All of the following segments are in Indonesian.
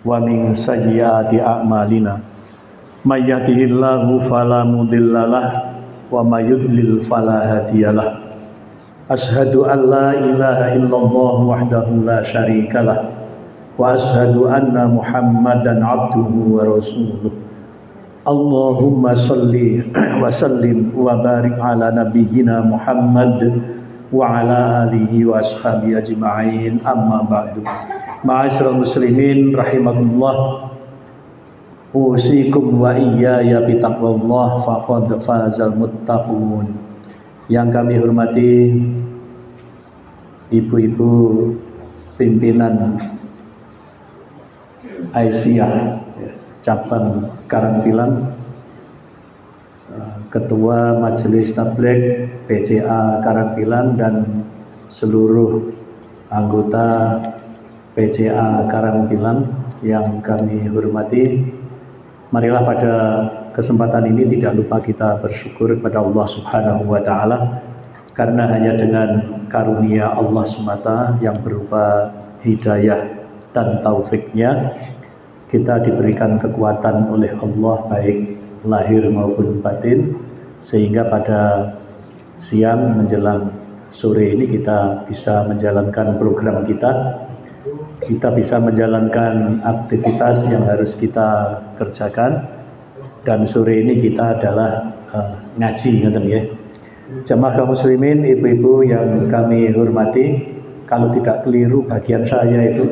wa min sayyiati a'malina may yahdihillahu fala mudhillalah wa may yudlil fala hadiyalah. Asyhadu an la ilaha illallah wahdahu la syarikalah wa asyhadu anna Muhammadan abduhu wa rasuluh. Allahumma sholli wa sallim wa barik ala nabiyyina Muhammad wa ala alihi wa ashabihi ajma'in, amma ba'du. Ma'asyiral muslimin rahimakumullah, usikum wa iyaya bitaqwallah faqad fazal muttaqun. Yang kami hormati ibu-ibu pimpinan Aisyah cabang Karangpilang, Ketua Majelis Tabligh PCA Karangpilang, dan seluruh anggota PCA Karangpilang yang kami hormati, marilah pada kesempatan ini tidak lupa kita bersyukur kepada Allah Subhanahu wa Ta'ala, karena hanya dengan karunia Allah semata yang berupa hidayah dan taufiknya kita diberikan kekuatan oleh Allah baik lahir maupun batin, sehingga pada siang menjelang sore ini kita bisa menjalankan program kita bisa menjalankan aktivitas yang harus kita kerjakan, dan sore ini kita adalah ngaji, ya. Jamaah kaum muslimin, ibu-ibu yang kami hormati, kalau tidak keliru bagian saya itu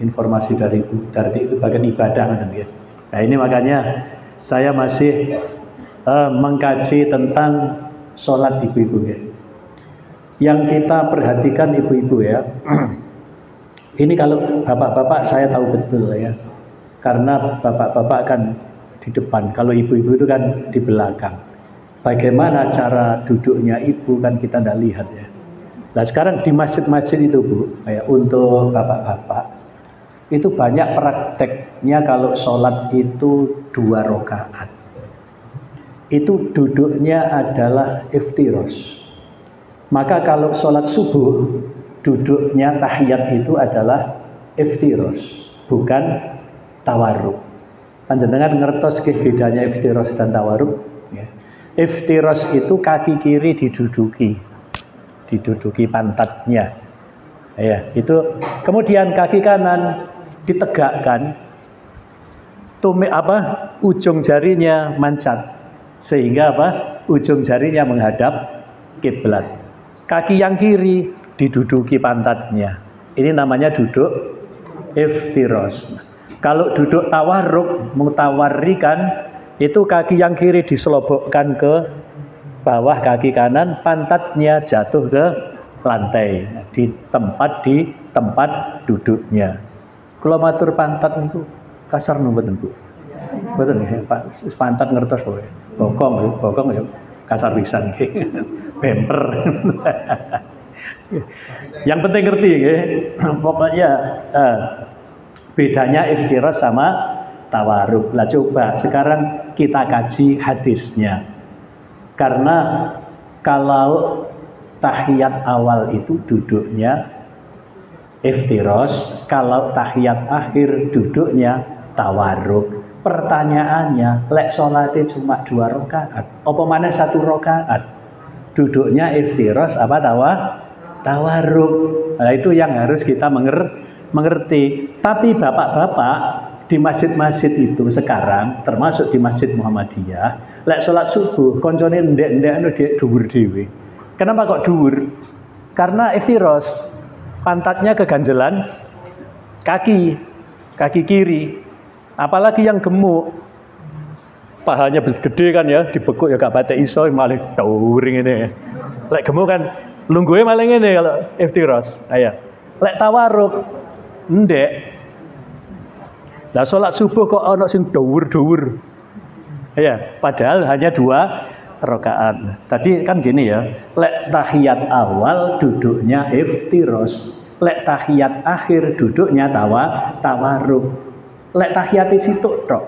informasi dari itu bagian ibadah, ya. Nah ini makanya saya masih mengkaji tentang sholat ibu-ibu, ya. Yang kita perhatikan ibu-ibu, ya. Ini kalau bapak-bapak saya tahu betul, ya, karena bapak-bapak kan di depan, kalau ibu-ibu itu kan di belakang. Bagaimana cara duduknya ibu kan kita tidak lihat, ya. Nah sekarang di masjid-masjid itu, Bu, ya, untuk bapak-bapak itu banyak prakteknya kalau sholat itu 2 rakaat. Itu duduknya adalah iftirosh. Maka kalau sholat subuh duduknya tahiyat itu adalah iftirosh, bukan tawarruk. Panjenengan ngertos ke bedanya iftirosh dan tawarruk, ya. Iftirosh itu kaki kiri diduduki pantatnya, ya, itu. Kemudian kaki kanan ditegakkan, ujung jarinya mancat, sehingga ujung jarinya menghadap kiblat. Kaki yang kiri diduduki pantatnya. Ini namanya duduk iftirosh. Kalau duduk tawarruk, mutawarrikan, itu kaki yang kiri diselobokkan ke bawah kaki kanan, pantatnya jatuh ke lantai di tempat duduknya. Kalau matur pantat itu kasar mboten, Bu? Mboten ya, Pak. Pantat ngertos kowe. Bokong ya kasar pisan iki. Bemper. Yang penting ngerti, ya. Pokoknya bedanya iftirosh sama tawarruk. Lah coba sekarang kita kaji hadisnya. Karena kalau tahiyat awal itu duduknya iftirosh, kalau tahiyat akhir duduknya tawarruk. Pertanyaannya, lek sholatnya cuma 2 rakaat, apa mana 1 rakaat? Duduknya iftirosh apa tawarruk. Nah itu yang harus kita mengerti. Tapi bapak-bapak di masjid-masjid itu sekarang, termasuk di Masjid Muhammadiyah, lek sholat subuh koncone ndek-ndek dhuwur dhewe. Kenapa kok dhuwur? Karena iftirosh, pantatnya keganjelan kaki kiri. Apalagi yang gemuk, pahanya gede kan, ya, dibekuk ya gak batek iso, malah touring ini. Lek gemuk kan lungguhe malah ngene kalau iftirosh. Ayo. Lek tawarruk ndek. Lah salat subuh kok ana sing dhuwur-dhuwur. Ya, padahal hanya 2 rakaat. Tadi kan gini, ya. Lek tahiyat awal duduknya iftirosh. Lek tahiyat akhir duduknya tawarruk. Lek tahiyat situ tok.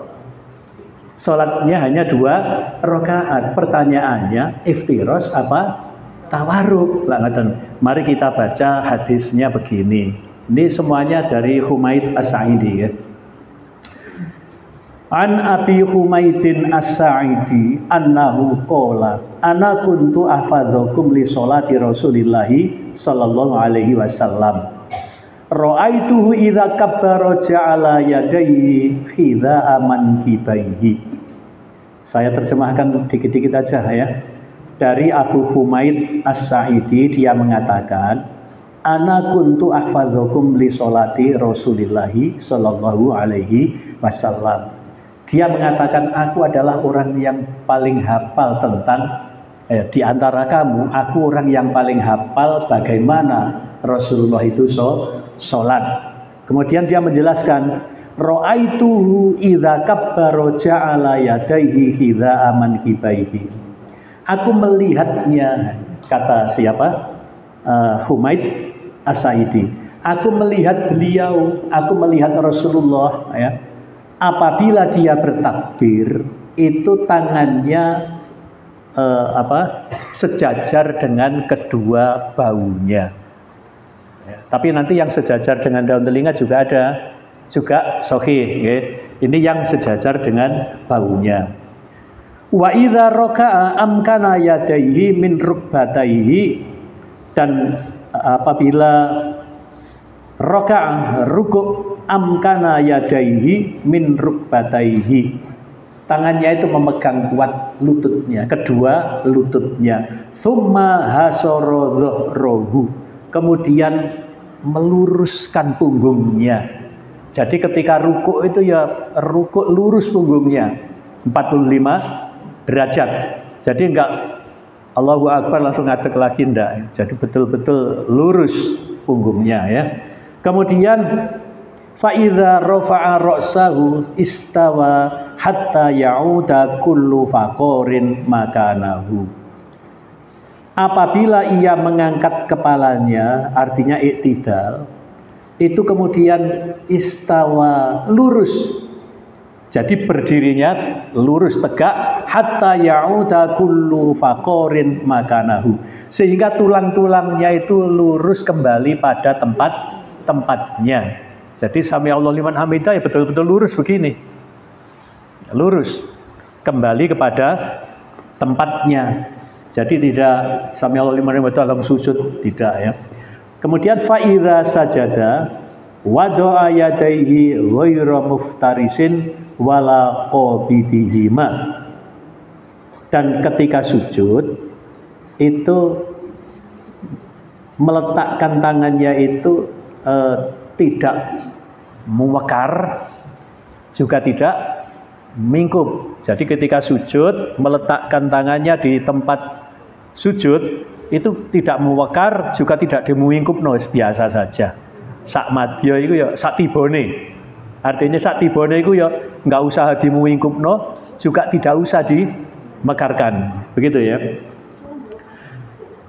Salatnya hanya 2 rakaat. Pertanyaannya, iftirosh apa tawarruk? Lah ngaten. Mari kita baca hadisnya begini. Ini semuanya dari Humaid As-Sa'idi, ya. An Abi Humaidin As-Sa'idi annahu qala ana kuntu ahfadzukum li sholati Rasulillahi sallallahu alaihi wasallam. Ra'aituhu idza kabbara ja'ala yadayhi khidha'a mankibaihi. Saya terjemahkan dikit-dikit aja ya. Dari Abu Humaid As-Sa'idi, dia mengatakan, ana kuntu ahfadzukum li sholati Rasulillahi sallallahu alaihi wasallam. Dia mengatakan, aku adalah orang yang paling hafal tentang di antara kamu, aku orang yang paling hafal bagaimana Rasulullah itu sholat. Kemudian dia menjelaskan, ra'aituhu idza kabbara ja'ala yadayhi khidha'a mankibaihi. Aku melihatnya, kata siapa? Humaid As-Sa'idi. Aku melihat beliau, aku melihat Rasulullah ya. Apabila dia bertakbir, itu tangannya sejajar dengan kedua bahunya. Ya, tapi nanti yang sejajar dengan daun telinga juga ada, juga sahih. Ya. Ini yang sejajar dengan bahunya. Wa idza raka'a amkana yadayhi min rukbatayhi, dan apabila raka'a rukuk amkana yadaihi min rukbataihi, tangannya itu memegang kuat lututnya, kedua lututnya. Tsumma hasara dhahrahu, kemudian meluruskan punggungnya. Jadi ketika rukuk itu ya rukuk lurus punggungnya 45 derajat. Jadi enggak Allahu Akbar langsung ngadeg lagi, enggak. Jadi betul-betul lurus punggungnya ya. Kemudian fa idza rafa'a ra'sahu istawa hatta ya'uda kullu faqarin makanahu. Apabila ia mengangkat kepalanya, artinya iktidal, itu kemudian istawa lurus. Jadi berdirinya lurus tegak hatta ya'uda kullu faqarin makanahu, sehingga tulang-tulangnya itu lurus kembali pada tempatnya. Jadi sami Allah liman hamidah ya betul-betul lurus begini. Lurus kembali kepada tempatnya. Jadi tidak sami Allah liman hamidah dalam sujud, tidak ya. Kemudian fa idza sajada wada'a yadayhi ghairu muftarisin wala qabidihima. Dan ketika sujud itu meletakkan tangannya itu tidak mewekar, juga tidak mingkup. Jadi ketika sujud meletakkan tangannya di tempat sujud itu tidak mewekar, juga tidak dimingkupno, biasa saja. Sak madya iku ya sak tibone. Artinya sak tibone iku ya enggak usah dimingkupno, juga tidak usah dimekarkan. Begitu ya.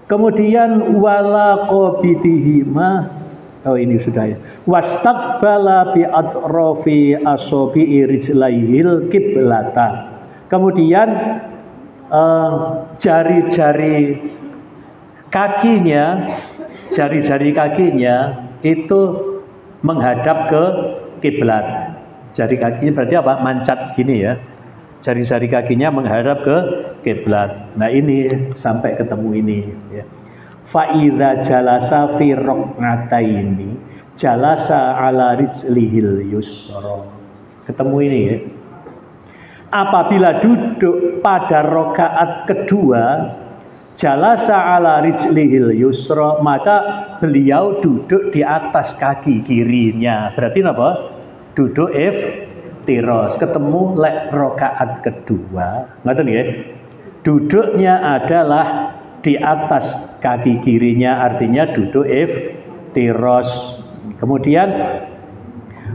Kemudian wala qabidihima, oh ini sudah ya. Wastaqbala bi atrafi asabi'i rijlaihil qiblata. Kemudian jari-jari kakinya itu menghadap ke kiblat. Jari kakinya berarti apa? Mancat gini ya. Jari-jari kakinya menghadap ke kiblat. Nah ini sampai ketemu ini ya. Fa idza jalasa fi raq'ataini jalasa ala rijlihil yusra. Ketemu ini ya. Apabila duduk pada rakaat kedua jalasa ala rijlihil yusra, maka beliau duduk di atas kaki kirinya. Berarti apa? Duduk iftiros. Ketemu lek rakaat kedua. Ngoten nggih? Duduknya adalah di atas kaki kirinya, artinya duduk iftiros. Kemudian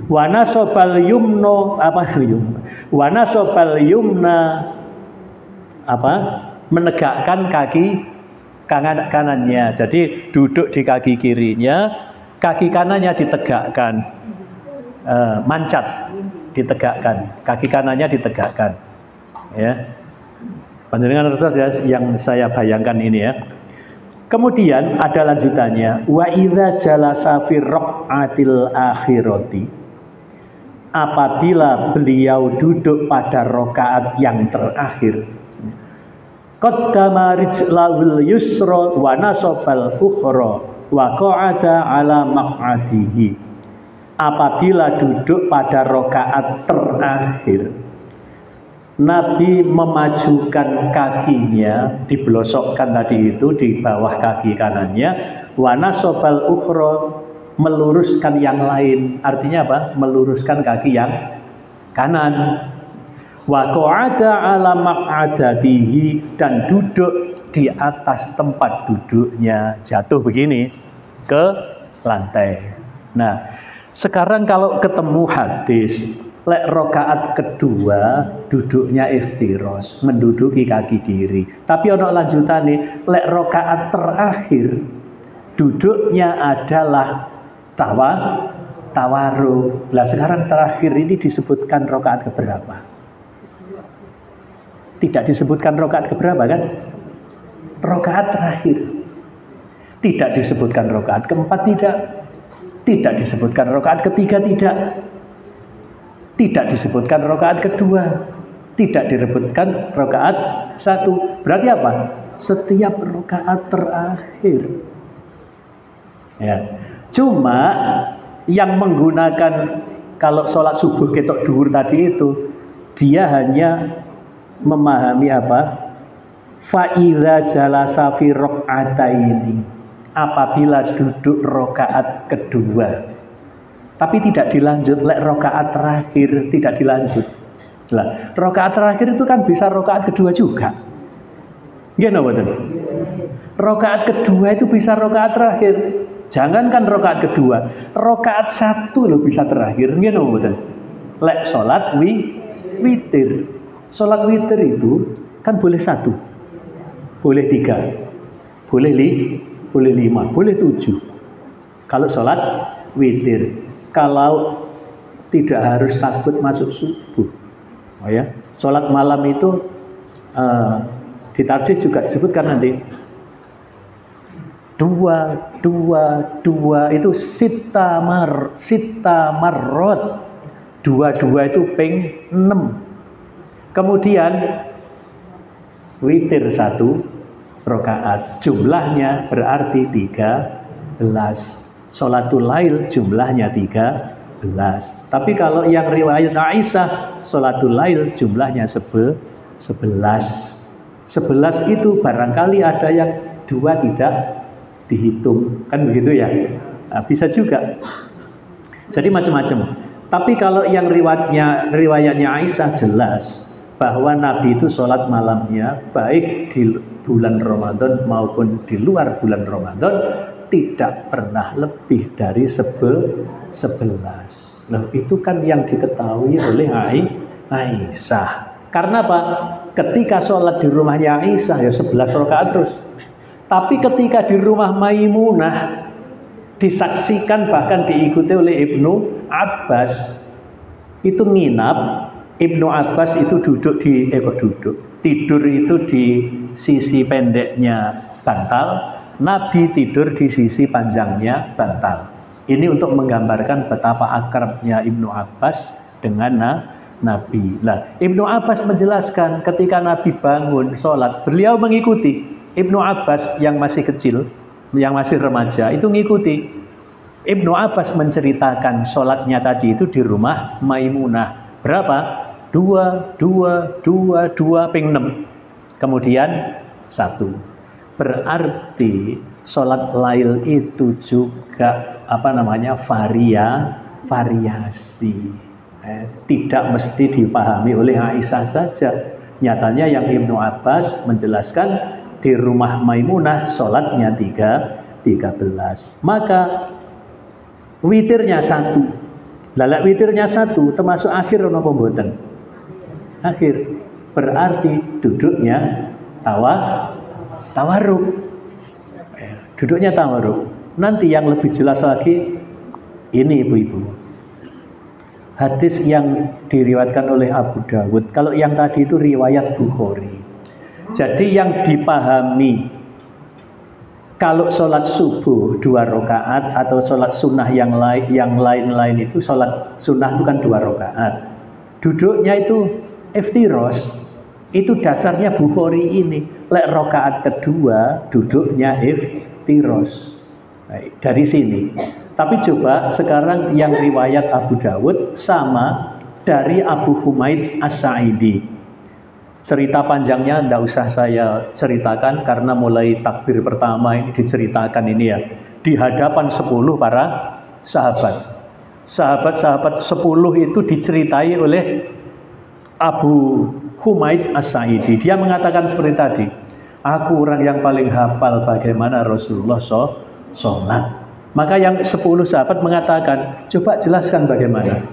wanasobal yumno wanasobal yumna menegakkan kaki kanannya. Jadi duduk di kaki kirinya, kaki kanannya ditegakkan, mancat, ditegakkan, kaki kanannya ditegakkan. Ya, panjenengan terus ya, yang saya bayangkan ini ya. Kemudian ada lanjutannya, wa idza jalasa fi raq'atil akhirati. apabila beliau duduk pada rakaat yang terakhir. Qaddama rijlahul yusra wa nasabal ukhra wa qa'ada ala maq'adihi. Apabila duduk pada rakaat terakhir, Nabi memajukan kakinya, dibelosokkan tadi itu di bawah kaki kanannya, wa nasabal ukhra, meluruskan yang lain. Artinya apa? Meluruskan kaki yang kanan. Wa qa'ada ala maq'adatihi, dan duduk di atas tempat duduknya, jatuh begini ke lantai. Nah, sekarang kalau ketemu hadis lek rakaat kedua duduknya iftiros, menduduki kaki kiri. Tapi ono lanjutane, lek rakaat terakhir duduknya adalah tawarruk. Lah sekarang terakhir ini disebutkan rakaat keberapa? Tidak disebutkan rakaat keberapa kan? Rakaat terakhir. Tidak disebutkan rakaat keempat, tidak. Tidak disebutkan rakaat ketiga, tidak. Tidak disebutkan rakaat kedua, tidak disebutkan rakaat satu. Berarti apa? Setiap rakaat terakhir. Ya. Cuma yang menggunakan kalau sholat subuh ketok dhuwur tadi itu, dia hanya memahami apa? Fa'idza jalasa fi raq'ataini, apabila duduk rakaat kedua. Tapi tidak dilanjut, lek rakaat terakhir tidak dilanjut. Lah, rakaat terakhir itu kan bisa rakaat kedua juga. Nggih napa mboten? Rakaat kedua itu bisa rakaat terakhir. Jangankan rakaat kedua, rakaat satu loh bisa terakhir. Nggih napa mboten? Lek salat witir. Salat witir itu kan boleh satu, boleh tiga, boleh lima, boleh 7. Kalau salat witir. Kalau tidak harus takut masuk subuh, oh ya, sholat malam itu di tarjih juga disebutkan nanti dua itu sita marrot, dua itu ping 6. Kemudian witir 1 rakaat, jumlahnya berarti 13. Sholatul lail jumlahnya 13. Tapi kalau yang riwayat Aisyah, sholatul lail jumlahnya 11. 11 itu barangkali ada yang 2 tidak dihitung, kan begitu ya? Nah, bisa juga. Jadi macam-macam. Tapi kalau yang riwayatnya Aisyah jelas bahwa Nabi itu sholat malamnya baik di bulan Ramadan maupun di luar bulan Ramadan tidak pernah lebih dari 11. Nah, itu kan yang diketahui oleh Aisyah. Karena apa? Ketika sholat di rumahnya Aisyah ya 11 rakaat terus. Tapi ketika di rumah Maimunah disaksikan bahkan diikuti oleh Ibnu Abbas, itu nginap. Ibnu Abbas itu tidur itu di sisi pendeknya bantal. Nabi tidur di sisi panjangnya bantal. Ini untuk menggambarkan betapa akrabnya Ibnu Abbas dengan Nabi. Nah, Ibnu Abbas menjelaskan ketika Nabi bangun sholat, beliau mengikuti. Ibnu Abbas yang masih kecil, yang masih remaja, itu mengikuti. Ibnu Abbas menceritakan sholatnya tadi itu di rumah Maimunah. Berapa? 2 ping 6. Kemudian 1. Berarti sholat lail itu juga variasi. Tidak mesti dipahami oleh Aisyah saja. Nyatanya yang Ibnu Abbas menjelaskan di rumah Maimunah sholatnya 13. Maka witirnya 1. Lalak witirnya 1 termasuk akhir napa mboten? Akhir. Berarti duduknya tawarruk. Duduknya tawarruk. Nanti yang lebih jelas lagi ini ibu-ibu. Hadis yang diriwayatkan oleh Abu Dawud. Kalau yang tadi itu riwayat Bukhari. Jadi yang dipahami Kalau sholat subuh 2 rakaat atau sholat sunnah yang lain itu, sholat sunnah itu kan 2 rakaat. Duduknya itu iftiros, itu dasarnya Bukhari ini. Lek rakaat kedua duduknya iftiros. Baik, dari sini. Tapi coba sekarang yang riwayat Abu Dawud sama dari Abu Humaid As-Sa'idi. Cerita panjangnya tidak usah saya ceritakan karena mulai takbir pertama ini diceritakan ini ya. Di hadapan 10 para sahabat. Sahabat-sahabat 10 itu diceritai oleh Abu Humaid As-Sa'idi. Dia mengatakan seperti tadi, aku orang yang paling hafal bagaimana Rasulullah sholat. Maka yang 10 sahabat mengatakan, coba jelaskan bagaimana.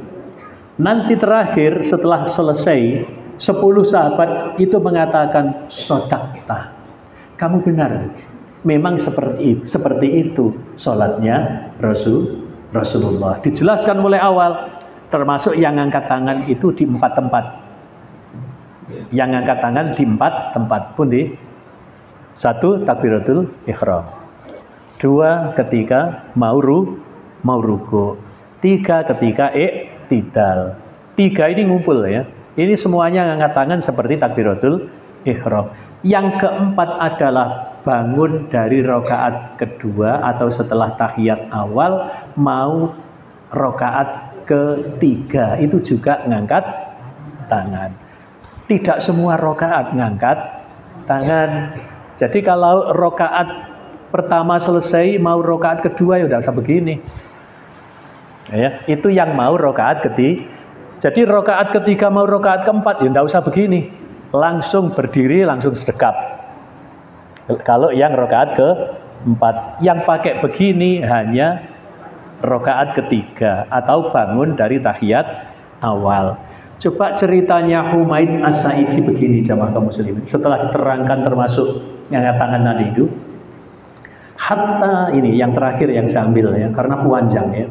Nanti terakhir setelah selesai, 10 sahabat itu mengatakan, sodakta, kamu benar, memang seperti itu sholatnya Rasulullah. Dijelaskan mulai awal, termasuk yang angkat tangan itu di 4 tempat. Yang angkat tangan di 4 tempat pun di 1 takbiratul ihram, 2 ketika mau ruku, 3 ketika i'tidal. 3 ini ngumpul ya. Ini semuanya angkat tangan seperti takbiratul ihram. Yang keempat adalah bangun dari rakaat kedua atau setelah tahiyat awal mau rakaat ketiga, itu juga ngangkat tangan. Tidak semua rakaat ngangkat tangan. Jadi kalau rakaat pertama selesai mau rakaat kedua ya udah usah begini. Ya, itu yang mau rakaat ketiga. Jadi rakaat ketiga mau rakaat keempat ya tidak usah begini, langsung berdiri langsung sedekap. Kalau yang rakaat keempat, yang pakai begini hanya rakaat ketiga atau bangun dari tahiyat awal. Coba ceritanya Humaid As-Sa'idi begini jamaah kaum muslimin. Setelah diterangkan termasuk yang tangan tadi itu, hatta ini yang terakhir yang saya ambil ya karena panjang ya.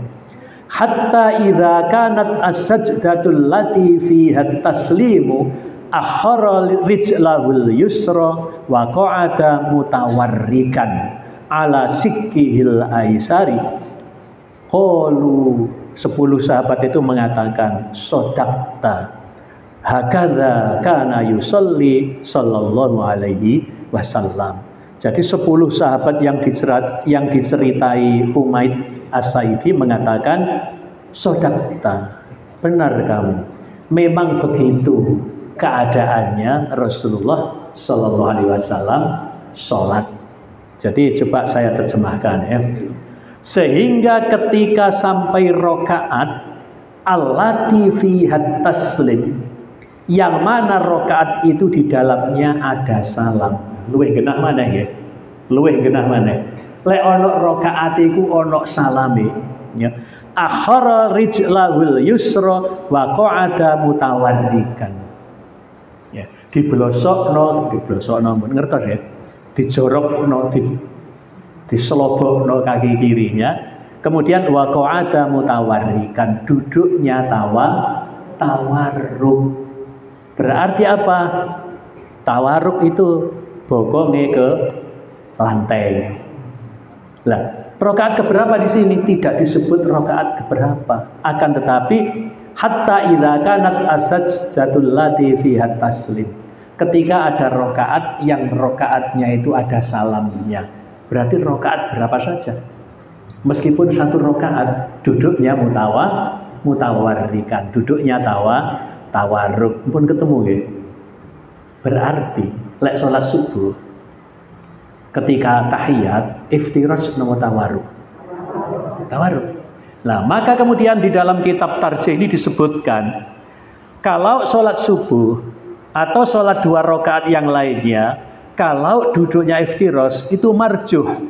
Hatta idza kanat as-sajdatul lati fiha taslimu akhara rijlahul yusra wa qa'ada mutawarrikan ala sikkihil aisari. Qalu 10 sahabat itu mengatakan sodakta hakadza kana yusolli sallallahu alaihi wasallam. Jadi 10 sahabat yang diceritai Humaid As-Sa'idi mengatakan sodakta, benar kamu, memang begitu keadaannya Rasulullah sallallahu alaihi wasallam sholat. Jadi coba saya terjemahkan ya. Sehingga ketika sampai rokaat allati fihat taslim, yang mana rokaat itu di dalamnya ada salam. Luwih genah mana ya? Luwih genah mana? Lek ono rokaat iku ono salame. Ya. Akhara rijlahul yusra wa qa'ada mutawarrikan. Ya, diblosokno ngertos ya? Dijorokno, diselobokno kaki kirinya, kemudian waqa'ada mutawarrikan, duduknya tawarruk. Berarti apa? Tawarruk itu bokongnya ke lantai. Lah, rakaat keberapa di sini tidak disebut rakaat keberapa, akan tetapi hatta idza kanat as-sajdatul lati fiha taslim. Ketika ada rakaat yang rakaatnya itu ada salamnya, berarti rakaat berapa saja. Meskipun 1 rakaat duduknya mutawarrikan, duduknya tawarruk, pun ketemu ya. Berarti lek sholat subuh ketika tahiyat iftiras nomor tawarruk. Nah, maka kemudian di dalam kitab tarjih ini disebutkan kalau sholat subuh atau sholat 2 rakaat yang lainnya, kalau duduknya iftiras itu marjuh.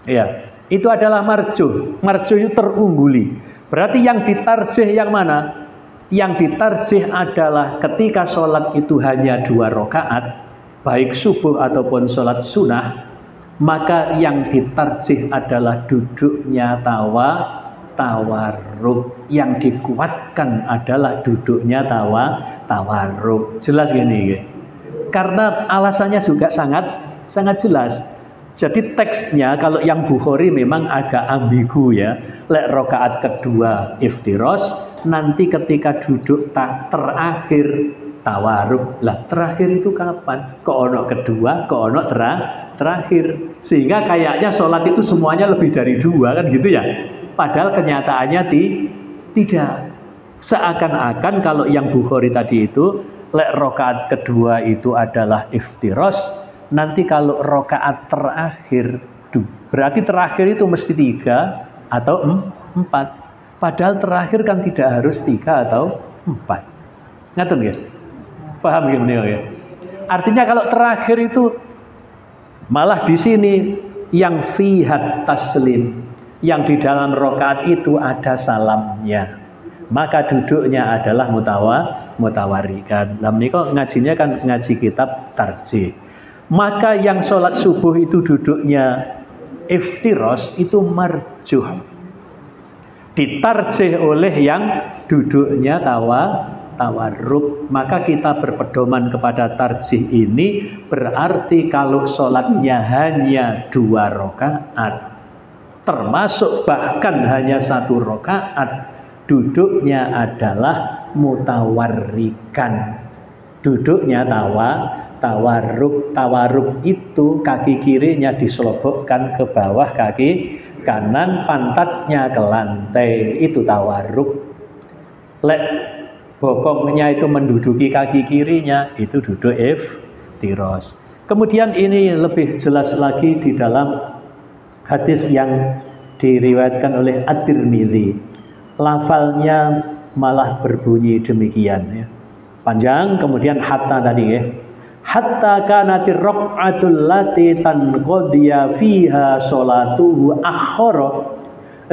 Ya, itu adalah marjuh. Marjuh itu terungguli. Berarti yang ditarjih yang mana? Yang ditarjih adalah ketika sholat itu hanya 2 rakaat, baik subuh ataupun sholat sunnah, maka yang ditarjih adalah duduknya tawarruk. Yang dikuatkan adalah duduknya tawarruk. Jelas gini ya? Karena alasannya juga sangat jelas. Jadi teksnya kalau yang Bukhari memang agak ambigu ya. Lek rokaat kedua iftiros, nanti ketika duduk terakhir tawaruk. Lah terakhir itu kapan? Kok ono kedua, kok ono terakhir. Sehingga kayaknya sholat itu semuanya lebih dari dua kan gitu ya. Padahal kenyataannya tidak. Seakan-akan kalau yang Bukhari tadi itu lek rokaat kedua itu adalah iftiros. Nanti kalau rokaat terakhir, berarti terakhir itu mesti 3 atau 4. Padahal terakhir kan tidak harus 3 atau 4. Ngerti ya? Paham ya? Artinya kalau terakhir itu malah di sini yang fihat taslim, yang di dalam rokaat itu ada salamnya, maka duduknya adalah mutawarikan. Lah menika ngajinya kan ngaji kitab tarjih. Maka yang sholat subuh itu duduknya iftiros itu marjuh, ditarjih oleh yang duduknya tawarruk. Maka kita berpedoman kepada tarjih ini, berarti kalau sholatnya hanya 2 rakaat, termasuk bahkan hanya 1 rakaat, duduknya adalah mutawarrikan, duduknya tawarruk itu kaki kirinya diselobokkan ke bawah kaki kanan, pantatnya ke lantai, itu tawarruk. Lek bokongnya itu menduduki kaki kirinya, itu duduk iftiros. Kemudian ini lebih jelas lagi di dalam hadis yang diriwayatkan oleh At-Tirmidzi. Lafalnya malah berbunyi demikian ya. Panjang, kemudian hatta tadi ya. Hatta kanatir raq'atul lati tanqadiya fiha sholatuhu akhara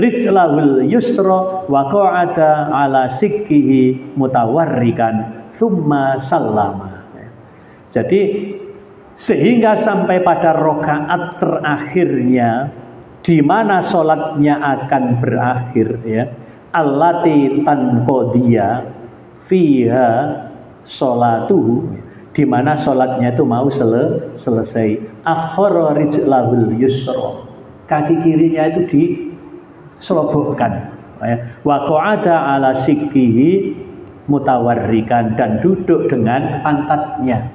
rijlahul yusra wa qa'ada ala sikkihi mutawarrikan thumma sallama. Jadi sehingga sampai pada rakaat terakhirnya di mana sholatnya akan berakhir ya, allati tanqadiya fiha sholatuhu, di mana sholatnya itu mau selesai. Akhara rijlahul yusra, kaki kirinya itu diselobokkan. Wa qa'ada ala sikkihi mutawarrikan, dan duduk dengan pantatnya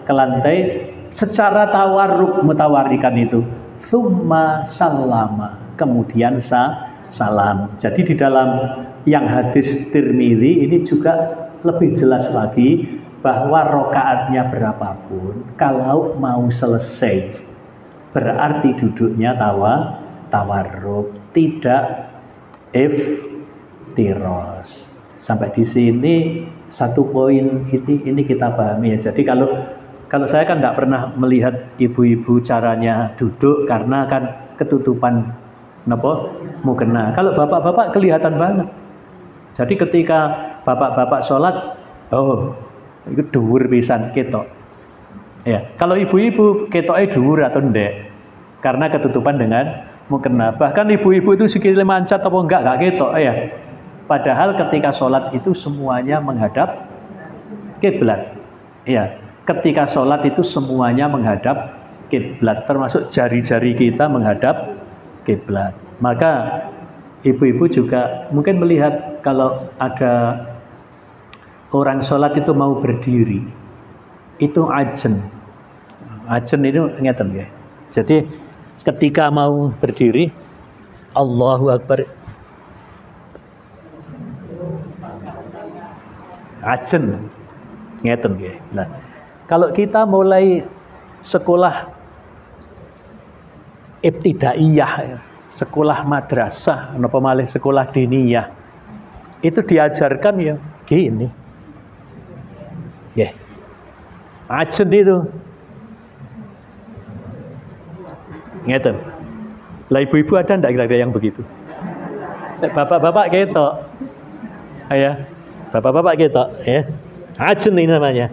ke lantai secara tawarruk, mutawarrikan itu. Tsumma sallama, kemudian salam. Jadi di dalam yang hadis Tirmidzi ini juga lebih jelas lagi bahwa rokaatnya berapapun, kalau mau selesai berarti duduknya tawarruk, tidak iftiros. Sampai di sini satu poin ini kita pahami ya. Jadi kalau saya kan nggak pernah melihat ibu-ibu caranya duduk karena kan ketutupan mukena. Kalau bapak-bapak kelihatan banget. Jadi ketika bapak-bapak sholat, itu dhuwur pisan ketok. Ya, kalau ibu-ibu ketoknya dhuwur atau ndek, karena ketutupan dengan mukena. Bahkan ibu-ibu itu sikile mancat apa enggak ketok ya. Padahal ketika sholat itu semuanya menghadap kiblat. Ya, ketika sholat itu semuanya menghadap kiblat, termasuk jari-jari kita menghadap kiblat. Maka ibu-ibu juga mungkin melihat kalau ada orang sholat itu mau berdiri, itu ajen. Ajen itu ngeten ya. Jadi ketika mau berdiri, Allahu Akbar, ajen ngeten ya. Nah, kalau kita mulai sekolah ibtidaiyah, sekolah madrasah, napa malih sekolah diniyah, itu diajarkan ya gini. Ya. Ajen itu. Ngeten. Lah ibu-ibu ada enggak kira-kira yang begitu? Bapak-bapak ketok. Ya. Bapak-bapak ketok ya. Ajen ini namanya.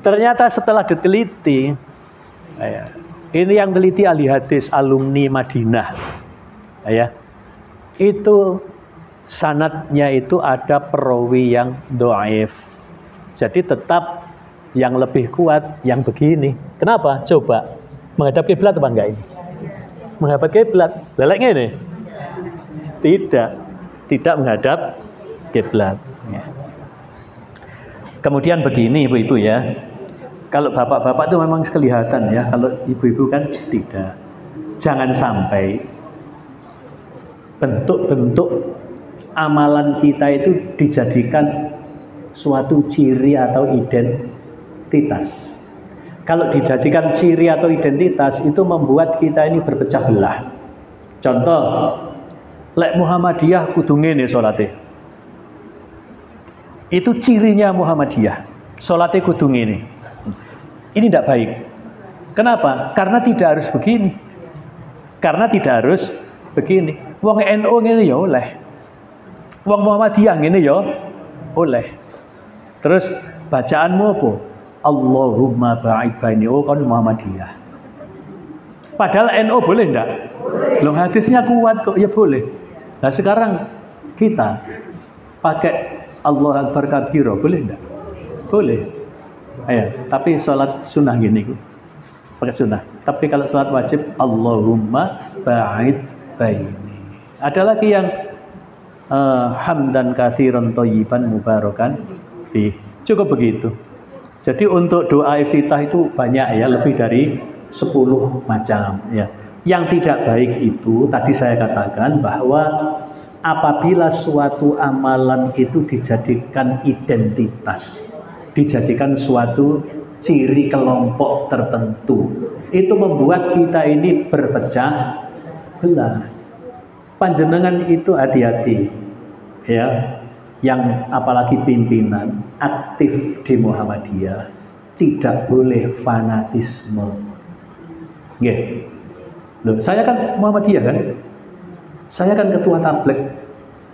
Ternyata setelah diteliti, ya, ini yang teliti ahli hadis alumni Madinah. Ya. Itu sanadnya itu ada perawi yang dhaif. Jadi tetap yang lebih kuat yang begini. Kenapa? Coba. Menghadap kiblat apa enggak ini? Menghadap kiblat. Leleknya ini? Tidak menghadap kiblat. Ya. Kemudian begini ibu-ibu ya. Kalau bapak-bapak itu memang kelihatan ya, kalau ibu-ibu kan tidak. Jangan sampai bentuk-bentuk amalan kita itu dijadikan suatu ciri atau identitas. Kalau dijadikan ciri atau identitas itu membuat kita ini berpecah belah. Contoh, lek Muhammadiyah kudu ngene salate. Itu cirinya Muhammadiyah. Salate kudu ngene. Ini tidak baik. Kenapa? Karena tidak harus begini. Karena tidak harus begini. Wong NU ngene ya oleh. Wong Muhammadiyah ngene ya oleh. Terus bacaanmu apa? Allahumma ba'id baini, oh kan Muhammadiyah. Padahal NU boleh enggak? Loh hadisnya kuat kok, ya boleh. Nah sekarang kita pakai Allah Akbar kabira, boleh enggak? Boleh. Ayo, tapi sholat sunnah gini, pakai sunnah. Tapi kalau sholat wajib, Allahumma ba'id baini. Ada lagi yang hamdan katsiran thayyiban mubarakan fi. Cukup begitu. Jadi untuk doa iftitah itu banyak ya, lebih dari 10 macam ya. Yang tidak baik itu tadi saya katakan bahwa apabila suatu amalan itu dijadikan identitas, dijadikan suatu ciri kelompok tertentu, itu membuat kita ini berpecah belah. Panjenengan itu hati-hati ya. Yang apalagi pimpinan aktif di Muhammadiyah tidak boleh fanatisme. Nggih. Loh, saya kan Muhammadiyah kan? Saya kan ketua tabligh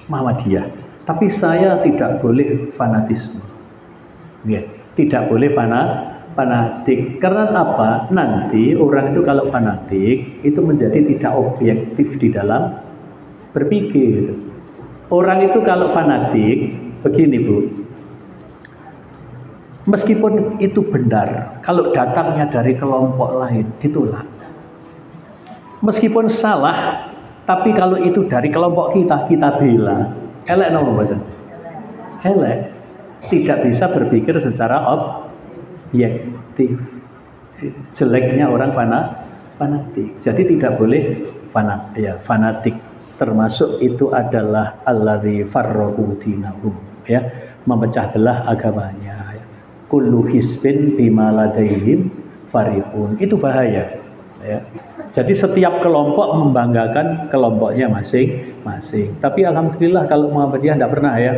Muhammadiyah, tapi saya tidak boleh fanatisme. Nggih, tidak boleh fanatik. Karena apa? Nanti orang itu kalau fanatik itu menjadi tidak objektif di dalam berpikir. Orang itu kalau fanatik, begini Bu, meskipun itu benar, kalau datangnya dari kelompok lain, ditolak. Meskipun salah, tapi kalau itu dari kelompok kita, kita bela. Elek nama betul. Elek, tidak bisa berpikir secara objektif. Jeleknya orang fanatik. Jadi tidak boleh fanatik. Termasuk itu adalah alladzi farraqu dinahum ya, memecah belah agamanya ya. Kullu hisbin bima ladaihim farihun. Itu bahaya ya. Jadi setiap kelompok membanggakan kelompoknya masing-masing. Tapi alhamdulillah kalau Muhammadiyah tidak pernah ya.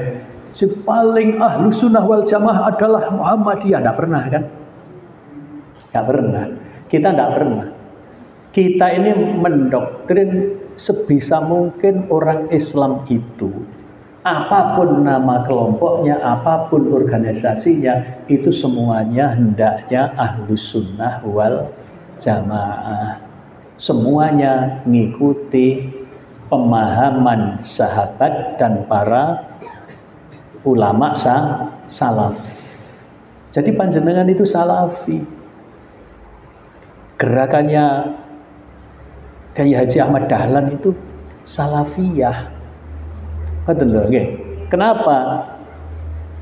Si paling ahlu sunnah wal jamaah adalah Muhammadiyah, tidak pernah kan? Tidak pernah. Kita tidak pernah. Kita ini mendoktrin sebisa mungkin orang Islam itu, apapun nama kelompoknya, apapun organisasinya, itu semuanya hendaknya ahlus sunnah wal jamaah. Semuanya mengikuti pemahaman sahabat dan para ulama salaf. Jadi panjenengan itu salafi. Gerakannya Kiai Haji Ahmad Dahlan itu salafiyah. Betul loh, nggih. Kenapa?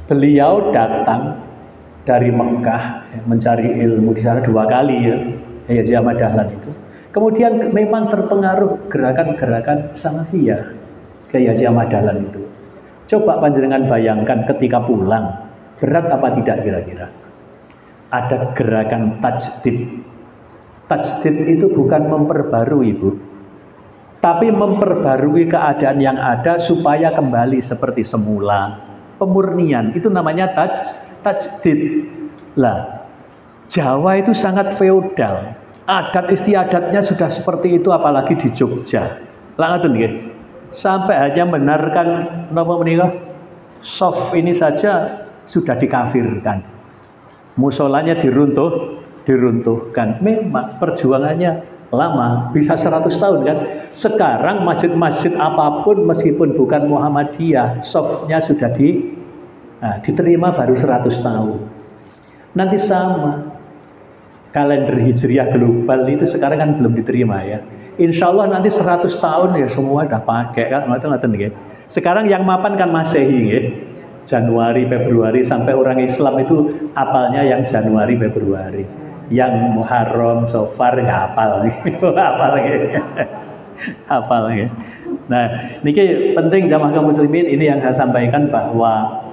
Beliau datang dari Mekah mencari ilmu di sana 2 kali ya, Kiai Haji Ahmad Dahlan itu. Kemudian memang terpengaruh gerakan-gerakan salafiyah Kiai Haji Ahmad Dahlan itu. Coba panjenengan bayangkan ketika pulang, berat apa tidak kira-kira? Ada gerakan tajdid. Tajdid itu bukan memperbarui Bu, tapi memperbarui keadaan yang ada supaya kembali seperti semula. Pemurnian, itu namanya tajdid. Lah, Jawa itu sangat feodal. Adat istiadatnya sudah seperti itu, apalagi di Jogja. Langsung nggih. Sampai hanya benarkan napa menika soft ini saja sudah dikafirkan. Musolanya diruntuhkan. Memang perjuangannya lama, bisa 100 tahun kan. Sekarang masjid-masjid apapun meskipun bukan Muhammadiyah, softnya sudah diterima baru 100 tahun. Nanti sama. kalender hijriah global itu sekarang kan belum diterima ya. Insya Allah nanti 100 tahun ya semua udah pakai kan, ngoten nggih. Sekarang yang mapan kan Masehi nggih. Januari, Februari, sampai orang Islam itu apalnya yang Januari, Februari. Yang Muharram, Safar nggak hafal nih. Hafal nggih. Hafal nggih. Nah, niki penting jamaah kaum muslimin, ini yang saya sampaikan bahwa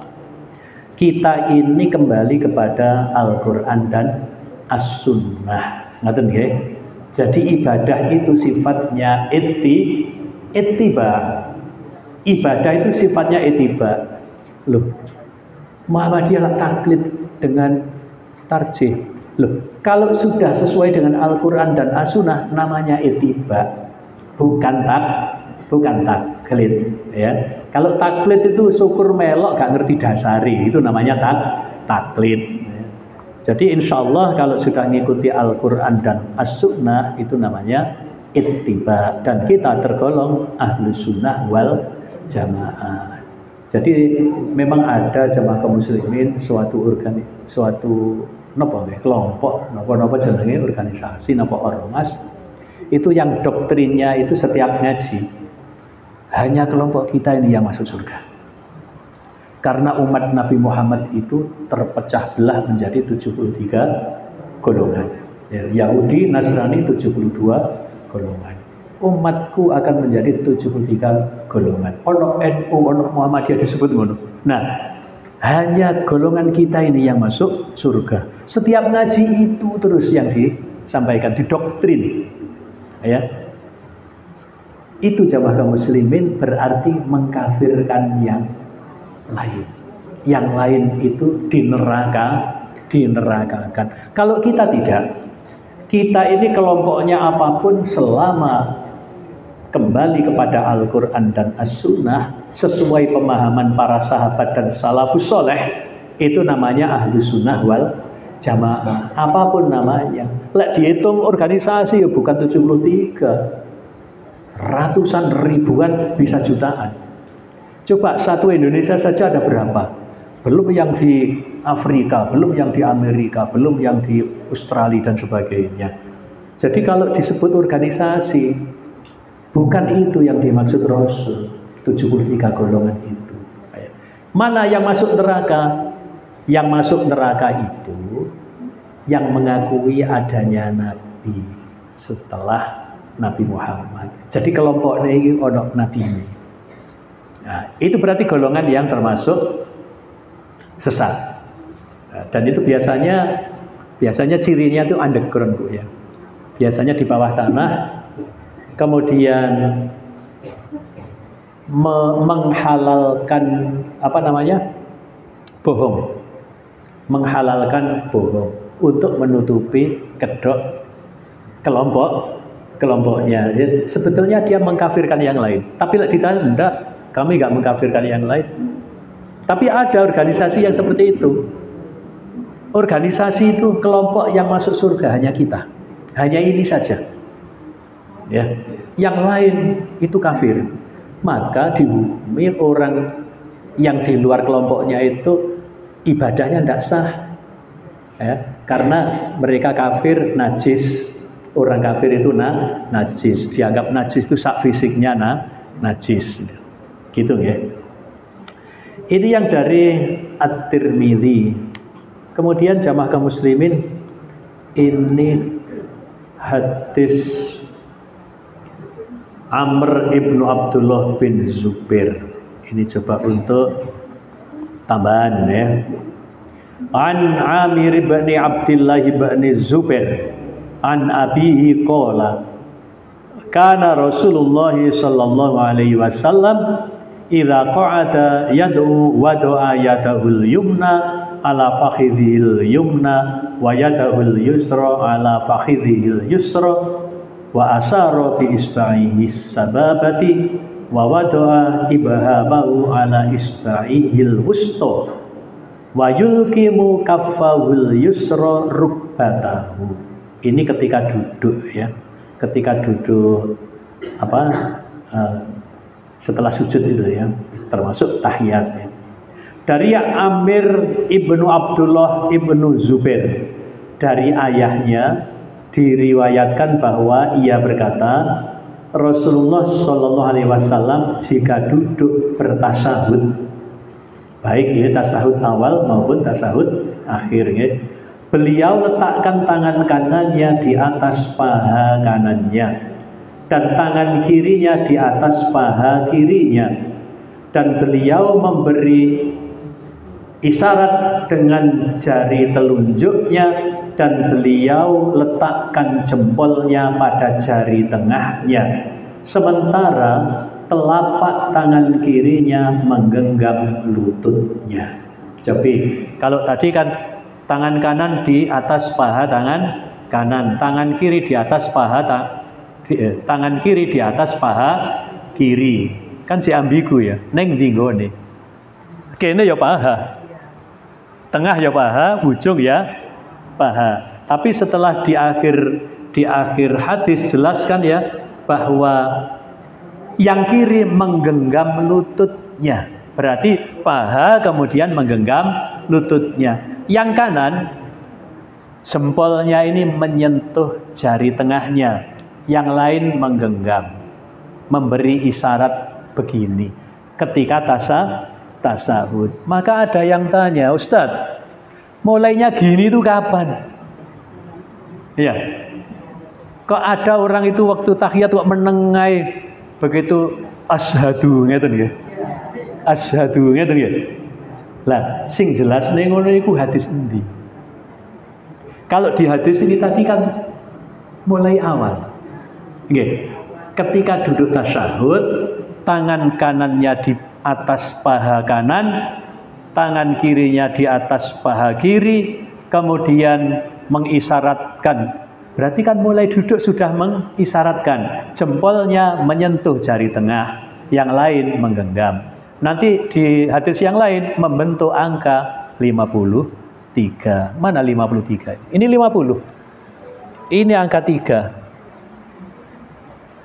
kita ini kembali kepada Al-Qur'an dan As-Sunnah. Ngaten nggih. Jadi ibadah itu sifatnya ittiba. Ibadah itu sifatnya ittiba. Loh, Muhammadiyah taklid dengan tarjih. Loh, kalau sudah sesuai dengan Al-Qur'an dan As-Sunnah namanya ittiba. Bukan taklid ya. Kalau taklid itu syukur melok gak ngerti dasari, itu namanya taklid. Jadi insya Allah kalau sudah mengikuti Al-Quran dan As-Sunnah itu namanya ittiba, dan kita tergolong Ahlus Sunnah wal Jamaah. Jadi memang ada jamaah kaum muslimin suatu kelompok, napa jenenge organisasi, napa ormas itu yang doktrinnya itu setiap ngaji hanya kelompok kita ini yang masuk surga. Karena umat Nabi Muhammad itu terpecah belah menjadi 73 golongan. Yahudi, Nasrani 72 golongan. Umatku akan menjadi 73 golongan. Ono NU, ono Muhammadiyah disebut ngono. Nah, hanya golongan kita ini yang masuk surga. Setiap ngaji itu terus yang disampaikan di doktrin. Ya. Itu jamaah kaum muslimin berarti mengkafirkan yang lain. Yang lain itu dinerakakan. Kalau kita tidak, kita ini kelompoknya apapun selama kembali kepada Al-Quran dan As-Sunnah sesuai pemahaman para sahabat dan salafus soleh, itu namanya Ahlus Sunnah wal Jamaah. Apapun namanya. Lek dihitung organisasi ya bukan 73, ratusan ribuan bisa jutaan. Coba satu Indonesia saja ada berapa? Belum yang di Afrika, belum yang di Amerika, belum yang di Australia dan sebagainya. Jadi kalau disebut organisasi, bukan itu yang dimaksud Rasul, 73 golongan itu. Mana yang masuk neraka? Yang masuk neraka itu yang mengakui adanya Nabi setelah Nabi Muhammad. Jadi kelompok ini ono Nabi ini. Nah, itu berarti golongan yang termasuk sesat. Nah, dan itu biasanya cirinya itu underground, Bu ya. Biasanya di bawah tanah, kemudian menghalalkan bohong. Menghalalkan bohong untuk menutupi kedok kelompoknya. Jadi, sebetulnya dia mengkafirkan yang lain. Tapi ditanya enggak, kami enggak mengkafirkan yang lain. Tapi ada organisasi yang seperti itu. Organisasi itu kelompok yang masuk surga hanya kita. Hanya ini saja. Ya. Yang lain itu kafir. Maka dihukumi orang yang di luar kelompoknya itu ibadahnya tidak sah. Ya, karena mereka kafir, najis. Orang kafir itu najis. Dianggap najis itu sak fisiknya najis. Gitu ya. Ini yang dari At-Tirmidzi. Kemudian jamaah kaum muslimin, ini hadis Amr ibnu Abdullah bin Zubair. Ini coba untuk tambahan ya. An Amir ibn Abdullah ibn Zubair an abihi qala kana Rasulullah sallallahu alaihi wasallam idza qa'ada yad'u wa du'a yadahul yumna ala fakhidhil yumna wa yadahul yusra ala fakhidhil yusra wa asara bi isba'ihi sababati wa wada'a ibhamahu ala isba'ihil wusta wa yulqimu kaffahul yusra rubbatahu. Ini ketika duduk ya. Ketika duduk setelah sujud itu ya, termasuk tahiyat ya. Dari Amir ibnu Abdullah ibnu Zubair, dari ayahnya diriwayatkan bahwa ia berkata, Rasulullah Shallallahu Alaihi Wasallam jika duduk bertasahud, baik ini tasahud awal maupun tasahud akhir, ya, beliau letakkan tangan kanannya di atas paha kanannya dan tangan kirinya di atas paha kirinya, dan beliau memberi isyarat dengan jari telunjuknya, dan beliau letakkan jempolnya pada jari tengahnya, sementara telapak tangan kirinya menggenggam lututnya. Jadi kalau tadi kan tangan kanan di atas paha tangan kanan, tangan kiri di atas paha tangan kiri di atas paha kiri, kan si ambigu ya, neng ndi nggone kene ya paha, tengah ya paha, ujung ya paha. Tapi setelah di akhir hadis jelaskan ya bahwa yang kiri menggenggam lututnya, berarti paha kemudian menggenggam lututnya. Yang kanan jempolnya ini menyentuh jari tengahnya, yang lain menggenggam, memberi isyarat begini ketika tasahud. Maka ada yang tanya, Ustadz, mulainya gini itu kapan? Ya, kok ada orang itu waktu tahiyat kok menengai begitu asyhadu ngeten nggih. Asyhadu ngeten nggih. Lah, sing jelas ning ngono iku hadis endi? Kalau di hadis ini tadi kan mulai awal. Nggih. Ketika duduk tasyahud, tangan kanannya di atas paha kanan, tangan kirinya di atas paha kiri, kemudian mengisyaratkan. Berarti kan mulai duduk sudah mengisyaratkan, jempolnya menyentuh jari tengah, yang lain menggenggam. Nanti di hadis yang lain membentuk angka 53. Mana 53? Ini 50. Ini angka 3.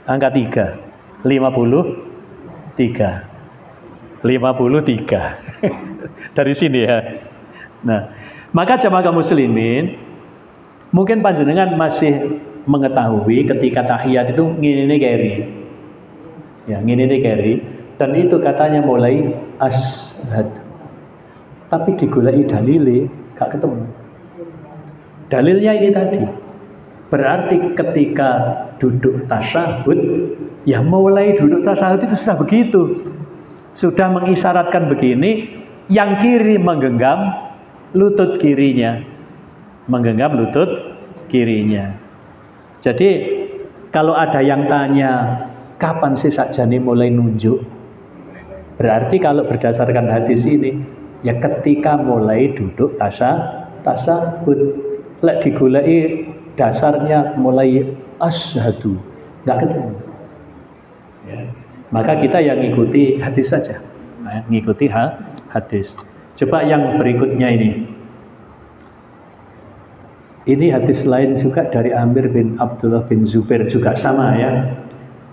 Angka 3. 53. 53. Dari sini ya. Nah, maka jamaah kaum muslimin, mungkin panjenengan masih mengetahui ketika tahiyat itu ngene keri. Ya, ngene keri, dan itu katanya mulai asyhad. Tapi digoleki dalile gak ketemu. Dalilnya ini tadi. Berarti ketika duduk tasyahud, ya mulai duduk tasyahud itu sudah begitu. Sudah mengisyaratkan begini, yang kiri menggenggam lutut kirinya. Menggenggam lutut kirinya. Jadi kalau ada yang tanya, kapan sih sakjane mulai nunjuk? Berarti kalau berdasarkan hadis ini, ya ketika mulai duduk tasahud. Lek digoleki dasarnya mulai asyhadu, enggak ketemu. Ya. Maka kita yang ngikuti hadis saja, ngikuti hadis. Coba yang berikutnya ini. Ini hadis lain juga dari Amir bin Abdullah bin Zubair, juga sama ya.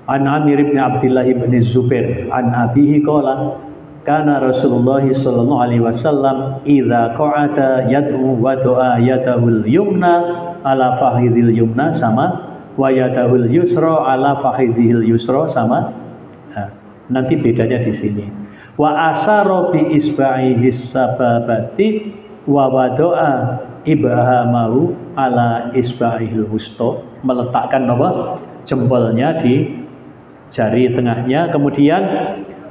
An Amir bin Abdullah bin Zubair an abihi qala kana Rasulullah sallallahu alaihi wasallam idza qa'ada yad'u wa du'a yadahul yumna ala fakhidil yumna sama, wa yadahul yusra ala fakhidil yusra sama. Nah, nanti bedanya di sini. Wa asara bi isba'ihi sababati wa wada'a ibhamahu ala isba'ihil wusta, meletakkan apa? Jempolnya di jari tengahnya, kemudian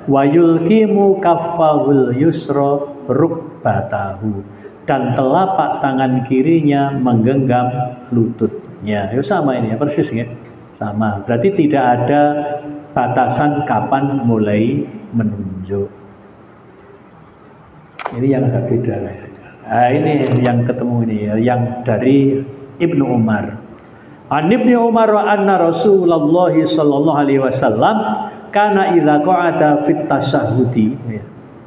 wa yulqimu kaffahul yusra rukbatahu, dan telapak tangan kirinya menggenggam lututnya. Ya sama ini ya, persis ya. Sama. Berarti tidak ada batasan kapan mulai menunjuk. Ini yang agak beda kayaknya. Nah, ini yang ketemu ini ya, yang dari Ibnu Umar. An Ibnu Umar wa anna Rasulullah sallallahu alaihi wasallam kana idza qa'ada fit tasyahudi. Ya.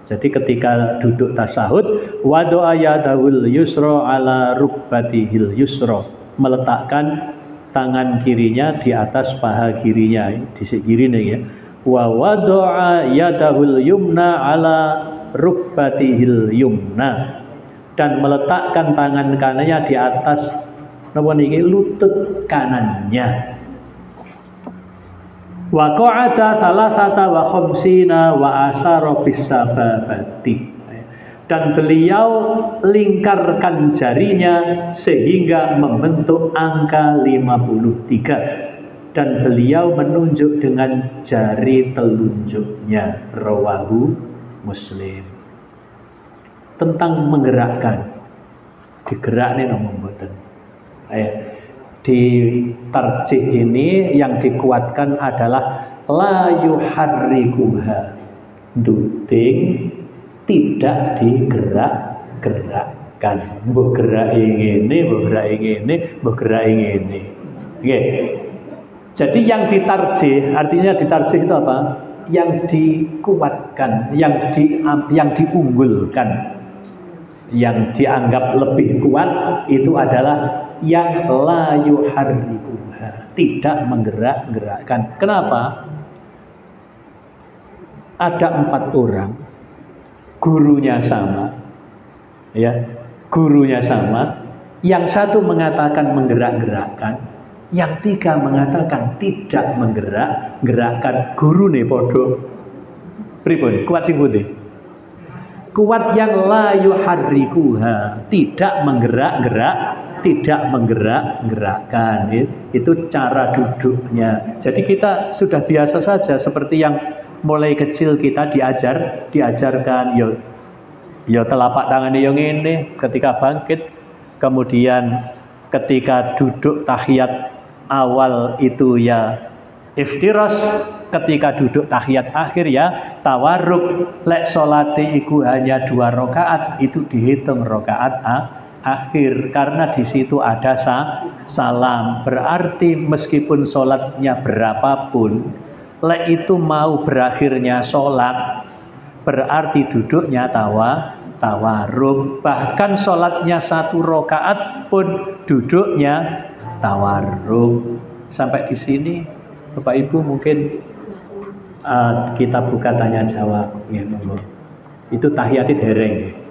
Jadi ketika duduk tasahud, wa do'a yadahul yusra ala rukbatihil yusra, meletakkan tangan kirinya di atas paha kirinya, di sisi kiri nih ya. Wa wada'a yadahul yumna ala rukbatihil yumna, dan meletakkan tangan kanannya di atas napa niki lutut kanannya. Wa qa'ada salasata wa khamsina wa asara bisababati. Dan beliau lingkarkan jarinya sehingga membentuk angka 53. Dan beliau menunjuk dengan jari telunjuknya. Rawahu Muslim. Tentang menggerakkan, digerakkan nomor mboten. Di tarjih ini yang dikuatkan adalah la yuharrikuha, duding tidak digerak-gerakkan. Mbok gerak ngene, mbok gerak ngene, mbok gerak ngene. Nggih. Jadi yang ditarjih, artinya ditarjih itu apa? Yang dikuatkan, yang diunggulkan, yang dianggap lebih kuat itu adalah yang la yuharrikuha, tidak menggerak-gerakkan. Kenapa? Ada 4 orang, gurunya sama, ya, gurunya sama. Yang satu mengatakan menggerak-gerakkan, yang 3 mengatakan tidak menggerak-gerakkan. Guru nih podo, pripun? Kuat sing putih. Kuat yang la yuharrikuha, tidak menggerak-gerakkan. Itu cara duduknya. Jadi kita sudah biasa saja, seperti yang mulai kecil kita diajarkan yo telapak tangannya yang ini ketika bangkit, kemudian ketika duduk tahiyat awal itu ya iftiras, ketika duduk tahiyat akhir ya tawarruk. Lek salate iku hanya 2 rakaat, itu dihitung rakaat akhir karena di situ ada salam. Berarti meskipun sholatnya berapapun, lek itu mau berakhirnya sholat, berarti duduknya tawarruk. Bahkan sholatnya 1 rakaat pun duduknya tawarruk. Sampai di sini Bapak Ibu mungkin kita buka tanya jawab. Itu tahiyati dereng.